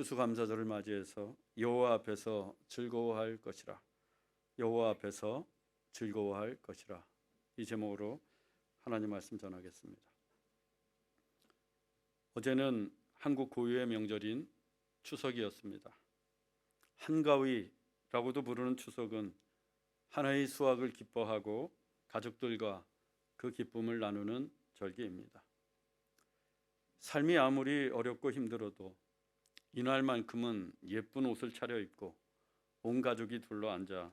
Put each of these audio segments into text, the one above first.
추수감사절을 맞이해서 여호와 앞에서 즐거워할 것이라. 여호와 앞에서 즐거워할 것이라. 이 제목으로 하나님 말씀 전하겠습니다. 어제는 한국 고유의 명절인 추석이었습니다. 한가위라고도 부르는 추석은 하나의 수확을 기뻐하고 가족들과 그 기쁨을 나누는 절기입니다. 삶이 아무리 어렵고 힘들어도 이날만큼은 예쁜 옷을 차려입고 온 가족이 둘러앉아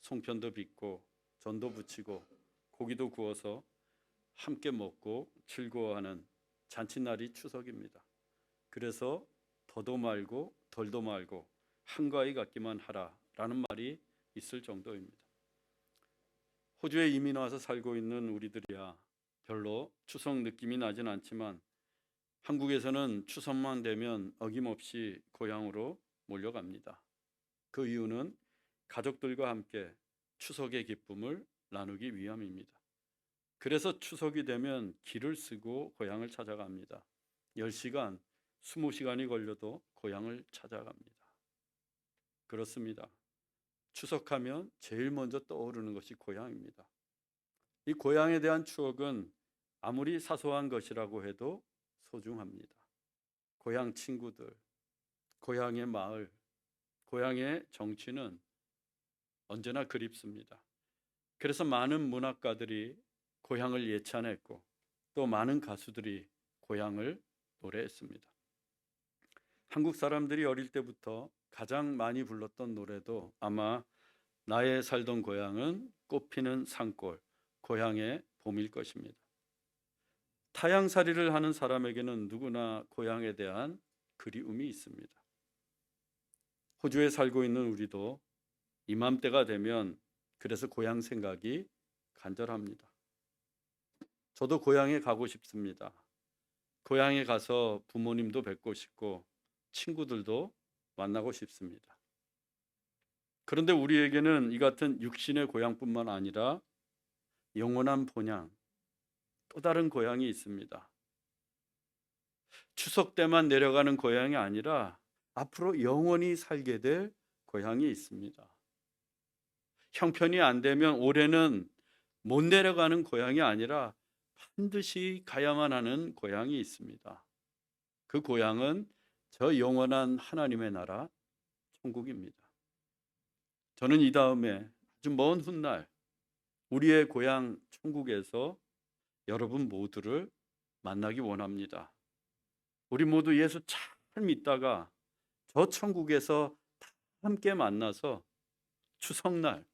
송편도 빚고 전도 부치고 고기도 구워서 함께 먹고 즐거워하는 잔칫날이 추석입니다. 그래서 더도 말고 덜도 말고 한가위 같기만 하라라는 말이 있을 정도입니다. 호주에 이민 와서 살고 있는 우리들이야 별로 추석 느낌이 나진 않지만 한국에서는 추석만 되면 어김없이 고향으로 몰려갑니다. 그 이유는 가족들과 함께 추석의 기쁨을 나누기 위함입니다. 그래서 추석이 되면 길을 쓰고 고향을 찾아갑니다. 10시간, 20시간이 걸려도 고향을 찾아갑니다. 그렇습니다. 추석하면 제일 먼저 떠오르는 것이 고향입니다. 이 고향에 대한 추억은 아무리 사소한 것이라고 해도 소중합니다. 고향 친구들, 고향의 마을, 고향의 정취는 언제나 그립습니다. 그래서 많은 문학가들이 고향을 예찬했고 또 많은 가수들이 고향을 노래했습니다. 한국 사람들이 어릴 때부터 가장 많이 불렀던 노래도 아마 나의 살던 고향은 꽃피는 산골, 고향의 봄일 것입니다. 타향살이를 하는 사람에게는 누구나 고향에 대한 그리움이 있습니다. 호주에 살고 있는 우리도 이맘때가 되면 그래서 고향 생각이 간절합니다. 저도 고향에 가고 싶습니다. 고향에 가서 부모님도 뵙고 싶고 친구들도 만나고 싶습니다. 그런데 우리에게는 이 같은 육신의 고향뿐만 아니라 영원한 본향, 또 다른 고향이 있습니다. 추석 때만 내려가는 고향이 아니라 앞으로 영원히 살게 될 고향이 있습니다. 형편이 안 되면 올해는 못 내려가는 고향이 아니라 반드시 가야만 하는 고향이 있습니다. 그 고향은 저 영원한 하나님의 나라 천국입니다. 저는 이 다음에 아주 먼 훗날 우리의 고향 천국에서 여러분 모두를 만나기 원합니다. 우리 모두 예수 잘 믿다가 저 천국에서 다 함께 만나서 추석날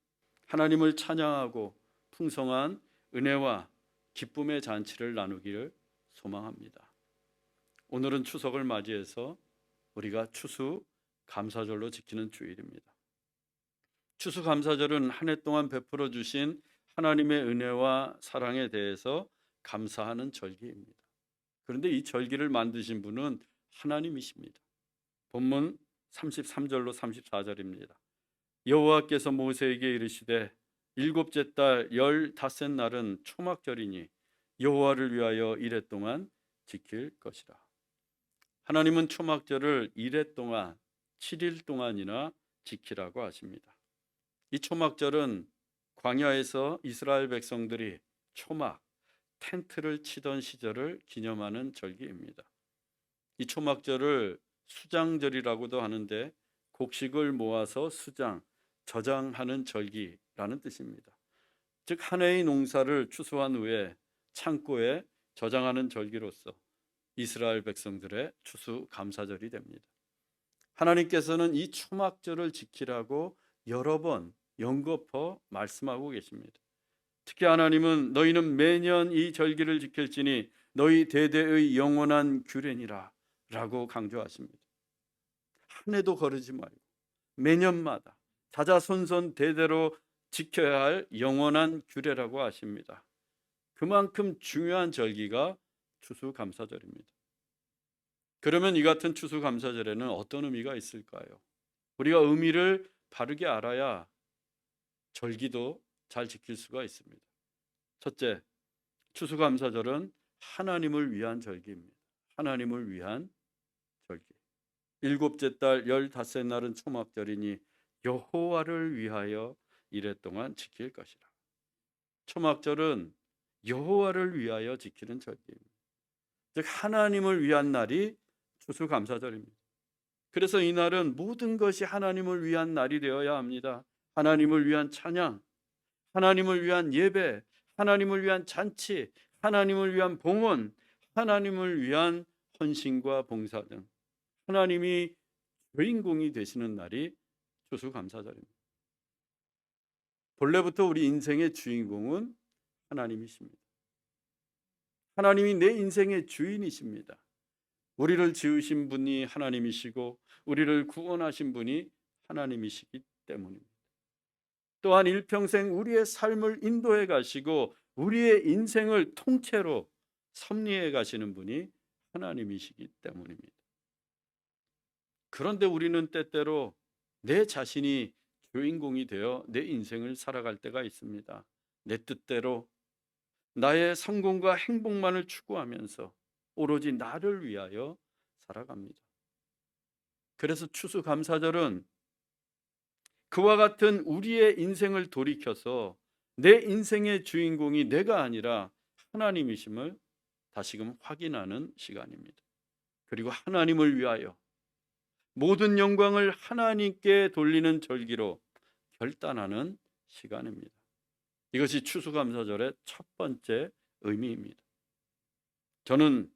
하나님을 찬양하고 풍성한 은혜와 기쁨의 잔치를 나누기를 소망합니다. 오늘은 추석을 맞이해서 우리가 추수 감사절로 지키는 주일입니다. 추수 감사절은 한 해 동안 베풀어 주신 하나님의 은혜와 사랑에 대해서 감사하는 절기입니다. 그런데 이 절기를 만드신 분은 하나님이십니다. 본문 33절로 34절입니다. 여호와께서 모세에게 이르시되 일곱째 달 15날은 초막절이니 여호와를 위하여 이레 동안 지킬 것이라. 하나님은 초막절을 이레 동안 7일 동안이나 지키라고 하십니다. 이 초막절은 광야에서 이스라엘 백성들이 초막, 텐트를 치던 시절을 기념하는 절기입니다. 이 초막절을 수장절이라고도 하는데 곡식을 모아서 수장, 저장하는 절기라는 뜻입니다. 즉 한 해의 농사를 추수한 후에 창고에 저장하는 절기로서 이스라엘 백성들의 추수 감사절이 됩니다. 하나님께서는 이 초막절을 지키라고 여러 번 연거푸 말씀하고 계십니다. 특히 하나님은 너희는 매년 이 절기를 지킬지니 너희 대대의 영원한 규례니라 라고 강조하십니다. 한 해도 거르지 말고 매년마다 자자손손 대대로 지켜야 할 영원한 규례라고 하십니다. 그만큼 중요한 절기가 추수감사절입니다. 그러면 이 같은 추수감사절에는 어떤 의미가 있을까요? 우리가 의미를 바르게 알아야 절기도 잘 지킬 수가 있습니다. 첫째, 추수감사절은 하나님을 위한 절기입니다. 하나님을 위한 절기. 일곱째 달 15째 날은 초막절이니 여호와를 위하여 이래 동안 지킬 것이라. 초막절은 여호와를 위하여 지키는 절기입니다. 즉 하나님을 위한 날이 추수감사절입니다. 그래서 이 날은 모든 것이 하나님을 위한 날이 되어야 합니다. 하나님을 위한 찬양, 하나님을 위한 예배, 하나님을 위한 잔치, 하나님을 위한 봉헌, 하나님을 위한 헌신과 봉사 등 하나님이 주인공이 되시는 날이 추수감사절입니다. 본래부터 우리 인생의 주인공은 하나님이십니다. 하나님이 내 인생의 주인이십니다. 우리를 지으신 분이 하나님이시고 우리를 구원하신 분이 하나님이시기 때문입니다. 또한 일평생 우리의 삶을 인도해 가시고 우리의 인생을 통째로 섭리해 가시는 분이 하나님이시기 때문입니다. 그런데 우리는 때때로 내 자신이 주인공이 되어 내 인생을 살아갈 때가 있습니다. 내 뜻대로 나의 성공과 행복만을 추구하면서 오로지 나를 위하여 살아갑니다. 그래서 추수감사절은 그와 같은 우리의 인생을 돌이켜서 내 인생의 주인공이 내가 아니라 하나님이심을 다시금 확인하는 시간입니다. 그리고 하나님을 위하여 모든 영광을 하나님께 돌리는 절기로 결단하는 시간입니다. 이것이 추수감사절의 첫 번째 의미입니다. 저는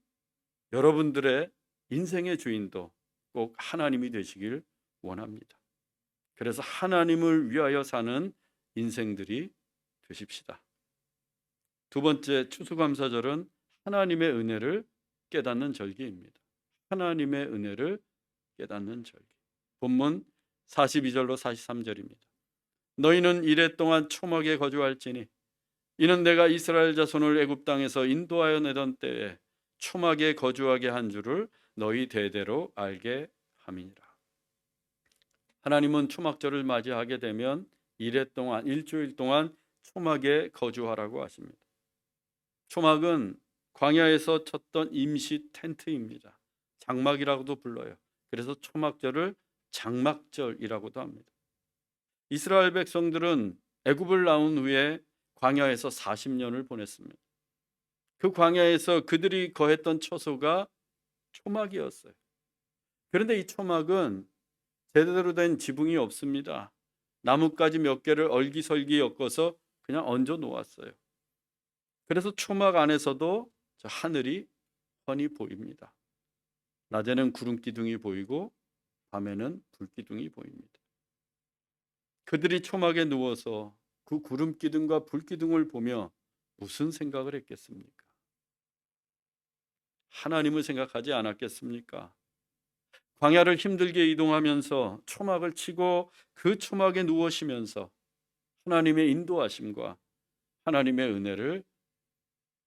여러분들의 인생의 주인도 꼭 하나님이 되시길 원합니다. 그래서 하나님을 위하여 사는 인생들이 되십시다. 두 번째, 추수감사절은 하나님의 은혜를 깨닫는 절기입니다. 하나님의 은혜를 깨닫는 절기. 본문 42절로 43절입니다. 너희는 이레 동안 초막에 거주할지니 이는 내가 이스라엘 자손을 애굽 땅에서 인도하여 내던 때에 초막에 거주하게 한 줄을 너희 대대로 알게 함이니라. 하나님은 초막절을 맞이하게 되면 이레 동안 일주일 동안 초막에 거주하라고 하십니다. 초막은 광야에서 쳤던 임시 텐트입니다. 장막이라고도 불러요. 그래서 초막절을 장막절이라고도 합니다. 이스라엘 백성들은 애굽을 나온 후에 광야에서 40년을 보냈습니다. 그 광야에서 그들이 거했던 처소가 초막이었어요. 그런데 이 초막은 제대로 된 지붕이 없습니다. 나뭇가지 몇 개를 얼기설기 엮어서 그냥 얹어 놓았어요. 그래서 초막 안에서도 저 하늘이 훤히 보입니다. 낮에는 구름 기둥이 보이고 밤에는 불 기둥이 보입니다. 그들이 초막에 누워서 그 구름 기둥과 불 기둥을 보며 무슨 생각을 했겠습니까? 하나님을 생각하지 않았겠습니까? 광야를 힘들게 이동하면서 초막을 치고 그 초막에 누워 쉬면서 하나님의 인도하심과 하나님의 은혜를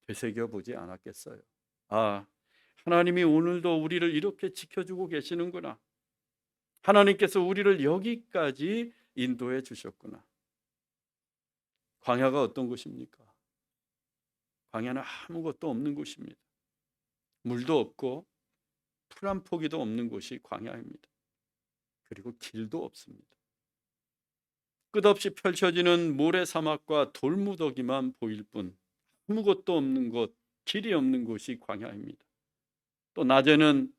되새겨 보지 않았겠어요? 아, 하나님이 오늘도 우리를 이렇게 지켜주고 계시는구나. 하나님께서 우리를 여기까지 인도해 주셨구나. 광야가 어떤 곳입니까? 광야는 아무것도 없는 곳입니다. 물도 없고 풀 한 포기도 없는 곳이 광야입니다. 그리고 길도 없습니다. 끝없이 펼쳐지는 모래사막과 돌무더기만 보일 뿐 아무것도 없는 곳, 길이 없는 곳이 광야입니다. 또 낮에는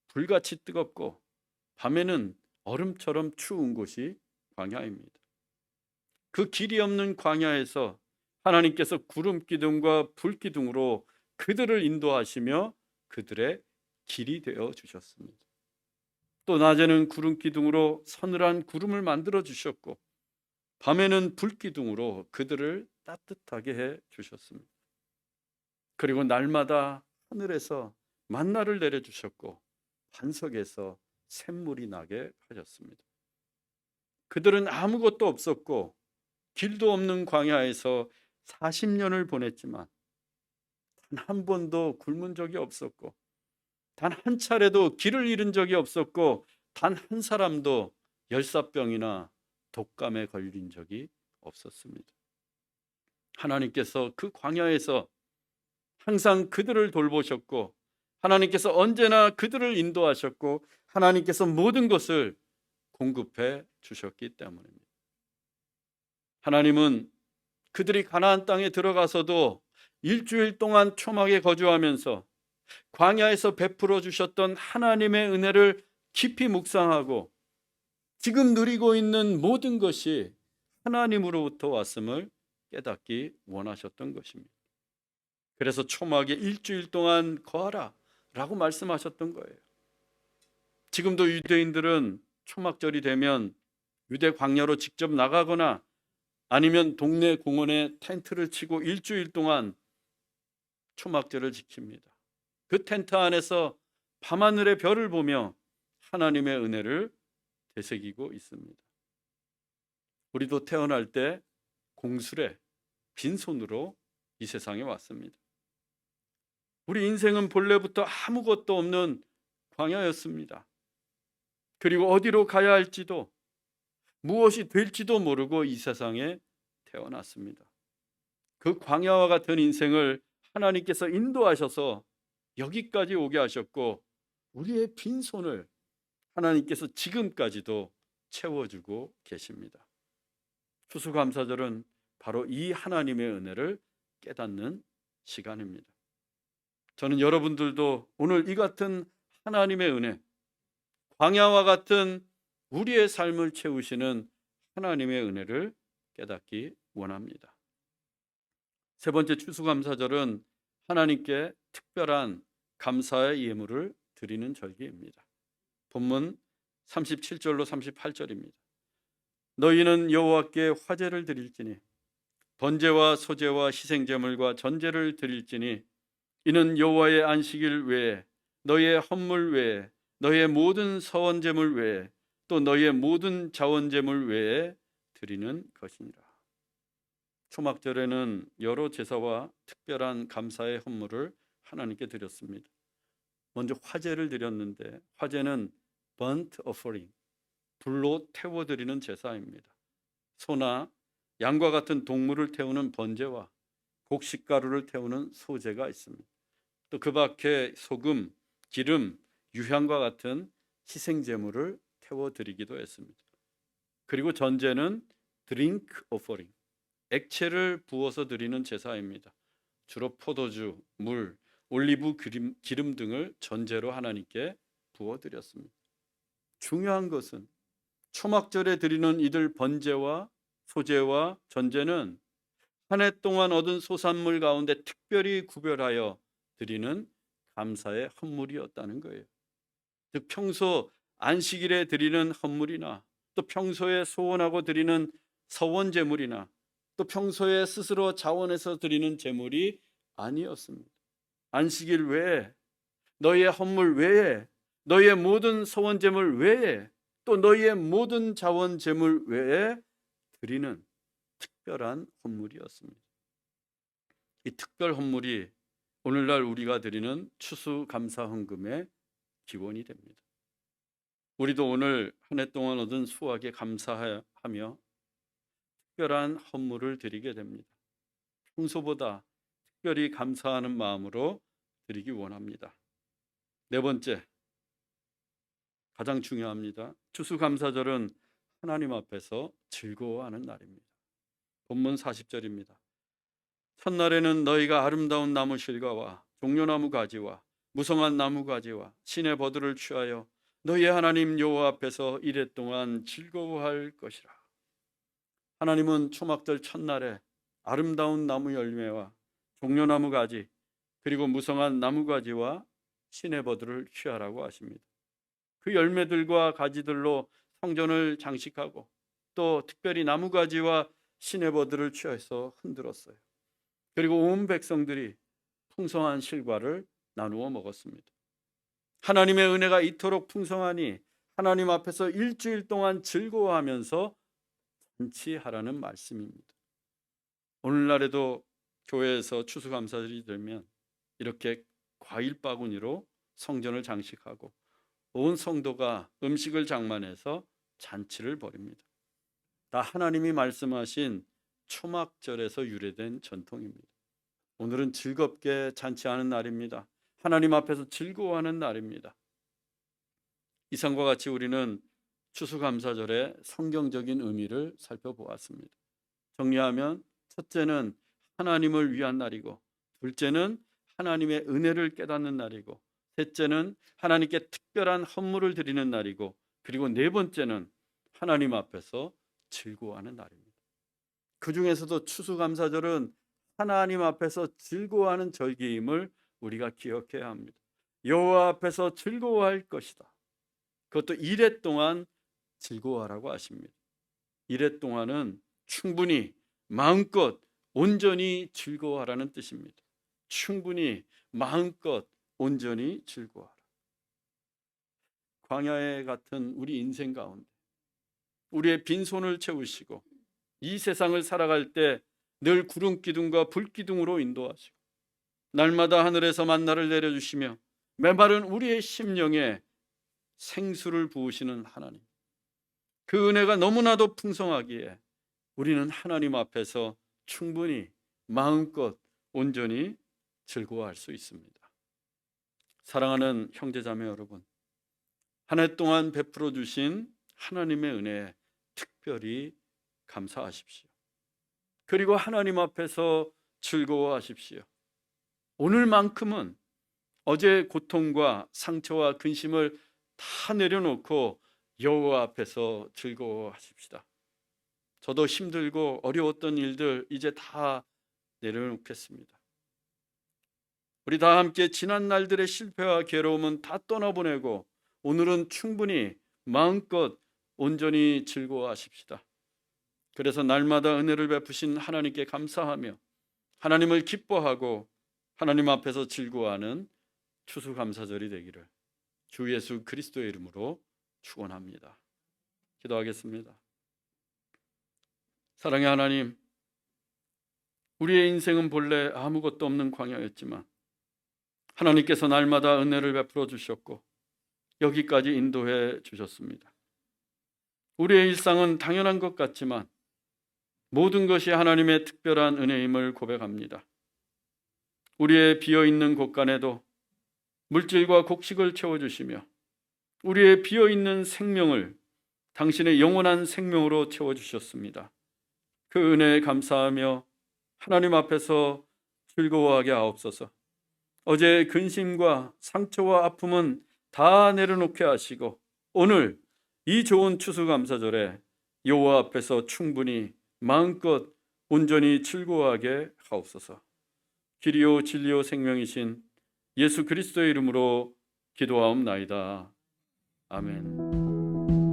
불같이 뜨겁고 밤에는 얼음처럼 추운 곳이 광야입니다. 그 길이 없는 광야에서 하나님께서 구름 기둥과 불 기둥으로 그들을 인도하시며 그들의 길이 되어 주셨습니다. 또 낮에는 구름 기둥으로 서늘한 구름을 만들어 주셨고 밤에는 불 기둥으로 그들을 따뜻하게 해 주셨습니다. 그리고 날마다 하늘에서 만나를 내려 주셨고 반석에서 샘물이 나게 하셨습니다. 그들은 아무것도 없었고 길도 없는 광야에서 40년을 보냈지만 단 한 번도 굶은 적이 없었고 단 한 차례도 길을 잃은 적이 없었고 단 한 사람도 열사병이나 독감에 걸린 적이 없었습니다. 하나님께서 그 광야에서 항상 그들을 돌보셨고 하나님께서 언제나 그들을 인도하셨고 하나님께서 모든 것을 공급해 주셨기 때문입니다. 하나님은 그들이 가나안 땅에 들어가서도 일주일 동안 초막에 거주하면서 광야에서 베풀어 주셨던 하나님의 은혜를 깊이 묵상하고 지금 누리고 있는 모든 것이 하나님으로부터 왔음을 깨닫기 원하셨던 것입니다. 그래서 초막에 일주일 동안 거하라 라고 말씀하셨던 거예요. 지금도 유대인들은 초막절이 되면 유대 광야로 직접 나가거나 아니면 동네 공원에 텐트를 치고 일주일 동안 초막절을 지킵니다. 그 텐트 안에서 밤하늘의 별을 보며 하나님의 은혜를 되새기고 있습니다. 우리도 태어날 때 공술에 빈손으로 이 세상에 왔습니다. 우리 인생은 본래부터 아무것도 없는 광야였습니다. 그리고 어디로 가야 할지도 무엇이 될지도 모르고 이 세상에 태어났습니다. 그 광야와 같은 인생을 하나님께서 인도하셔서 여기까지 오게 하셨고 우리의 빈손을 하나님께서 지금까지도 채워주고 계십니다. 추수감사절은 바로 이 하나님의 은혜를 깨닫는 시간입니다. 저는 여러분들도 오늘 이 같은 하나님의 은혜, 광야와 같은 우리의 삶을 채우시는 하나님의 은혜를 깨닫기 원합니다. 세 번째 추수감사절은 하나님께 특별한 감사의 예물을 드리는 절기입니다. 본문 37절로 38절입니다. 너희는 여호와께 화제를 드릴지니 번제와 소제와 희생제물과 전제를 드릴지니 이는 여호와의 안식일 외에 너희의 헌물 외에 너희의 모든 서원제물 외에 또 너희의 모든 자원제물 외에 드리는 것이니라. 초막절에는 여러 제사와 특별한 감사의 헌물을 하나님께 드렸습니다. 먼저 화제를 드렸는데 화제는 burnt offering, 불로 태워드리는 제사입니다. 소나 양과 같은 동물을 태우는 번제와 곡식가루를 태우는 소제가 있습니다. 또 그 밖에 소금, 기름, 유향과 같은 희생제물을 태워드리기도 했습니다. 그리고 전제는 drink offering, 액체를 부어서 드리는 제사입니다. 주로 포도주, 물, 올리브 기름 등을 전제로 하나님께 부어드렸습니다. 중요한 것은 초막절에 드리는 이들 번제와 소제와 전제는 한 해 동안 얻은 소산물 가운데 특별히 구별하여 드리는 감사의 헌물이었다는 거예요. 즉 평소 안식일에 드리는 헌물이나 또 평소에 소원하고 드리는 서원제물이나 또 평소에 스스로 자원해서 드리는 제물이 아니었습니다. 안식일 외에 너희의 헌물 외에 너희의 모든 서원제물 외에 또 너희의 모든 자원제물 외에 드리는 특별한 헌물이었습니다. 이 특별 헌물이 오늘날 우리가 드리는 추수감사헌금의 기원이 됩니다. 우리도 오늘 한 해 동안 얻은 수확에 감사하며 특별한 헌물을 드리게 됩니다. 평소보다 특별히 감사하는 마음으로 드리기 원합니다. 네 번째, 가장 중요합니다. 추수감사절은 하나님 앞에서 즐거워하는 날입니다. 본문 40절입니다. 첫날에는 너희가 아름다운 나무 실과와 종려나무 가지와 무성한 나무 가지와 신의 버들을 취하여 너희의 하나님 여호와 앞에서 이래 동안 즐거워할 것이라. 하나님은 초막절 첫날에 아름다운 나무 열매와 종려나무 가지 그리고 무성한 나무 가지와 신의 버들을 취하라고 하십니다. 그 열매들과 가지들로 성전을 장식하고 또 특별히 나무 가지와 신의 버들을 취해서 흔들었어요. 그리고 온 백성들이 풍성한 실과를 나누어 먹었습니다. 하나님의 은혜가 이토록 풍성하니 하나님 앞에서 일주일 동안 즐거워하면서 잔치하라는 말씀입니다. 오늘날에도 교회에서 추수감사절이 되면 이렇게 과일 바구니로 성전을 장식하고 온 성도가 음식을 장만해서 잔치를 벌입니다. 다 하나님이 말씀하신 초막절에서 유래된 전통입니다. 오늘은 즐겁게 잔치하는 날입니다. 하나님 앞에서 즐거워하는 날입니다. 이상과 같이 우리는 추수감사절의 성경적인 의미를 살펴보았습니다. 정리하면 첫째는 하나님을 위한 날이고, 둘째는 하나님의 은혜를 깨닫는 날이고, 셋째는 하나님께 특별한 헌물을 드리는 날이고, 그리고 네 번째는 하나님 앞에서 즐거워하는 날입니다. 그 중에서도 추수감사절은 하나님 앞에서 즐거워하는 절기임을 우리가 기억해야 합니다. 여호와 앞에서 즐거워할 것이다. 그것도 이레 동안 즐거워하라고 하십니다. 이레 동안은 충분히 마음껏 온전히 즐거워하라는 뜻입니다. 충분히 마음껏 온전히 즐거워하라. 광야에 같은 우리 인생 가운데 우리의 빈손을 채우시고 이 세상을 살아갈 때 늘 구름 기둥과 불 기둥으로 인도하시고 날마다 하늘에서 만나를 내려주시며 메마른 우리의 심령에 생수를 부으시는 하나님, 그 은혜가 너무나도 풍성하기에 우리는 하나님 앞에서 충분히 마음껏 온전히 즐거워할 수 있습니다. 사랑하는 형제자매 여러분, 한 해 동안 베풀어 주신 하나님의 은혜에 특별히 감사하십시오. 그리고 하나님 앞에서 즐거워하십시오. 오늘만큼은 어제의 고통과 상처와 근심을 다 내려놓고 여호와 앞에서 즐거워하십시다. 저도 힘들고 어려웠던 일들 이제 다 내려놓겠습니다. 우리 다 함께 지난 날들의 실패와 괴로움은 다 떠나보내고 오늘은 충분히 마음껏 온전히 즐거워하십시다. 그래서 날마다 은혜를 베푸신 하나님께 감사하며 하나님을 기뻐하고 하나님 앞에서 즐거워하는 추수감사절이 되기를 주 예수 그리스도의 이름으로 축원합니다. 기도하겠습니다. 사랑의 하나님, 우리의 인생은 본래 아무것도 없는 광야였지만 하나님께서 날마다 은혜를 베풀어 주셨고 여기까지 인도해 주셨습니다. 우리의 일상은 당연한 것 같지만 모든 것이 하나님의 특별한 은혜임을 고백합니다. 우리의 비어있는 곳간에도 물질과 곡식을 채워주시며 우리의 비어있는 생명을 당신의 영원한 생명으로 채워주셨습니다. 그 은혜에 감사하며 하나님 앞에서 즐거워하게 하옵소서. 어제의 근심과 상처와 아픔은 다 내려놓게 하시고 오늘 이 좋은 추수감사절에 여호와 앞에서 충분히 마음껏 온전히 즐거워하게 하옵소서. 길이요 진리요 생명이신 예수 그리스도의 이름으로 기도하옵나이다. 아멘.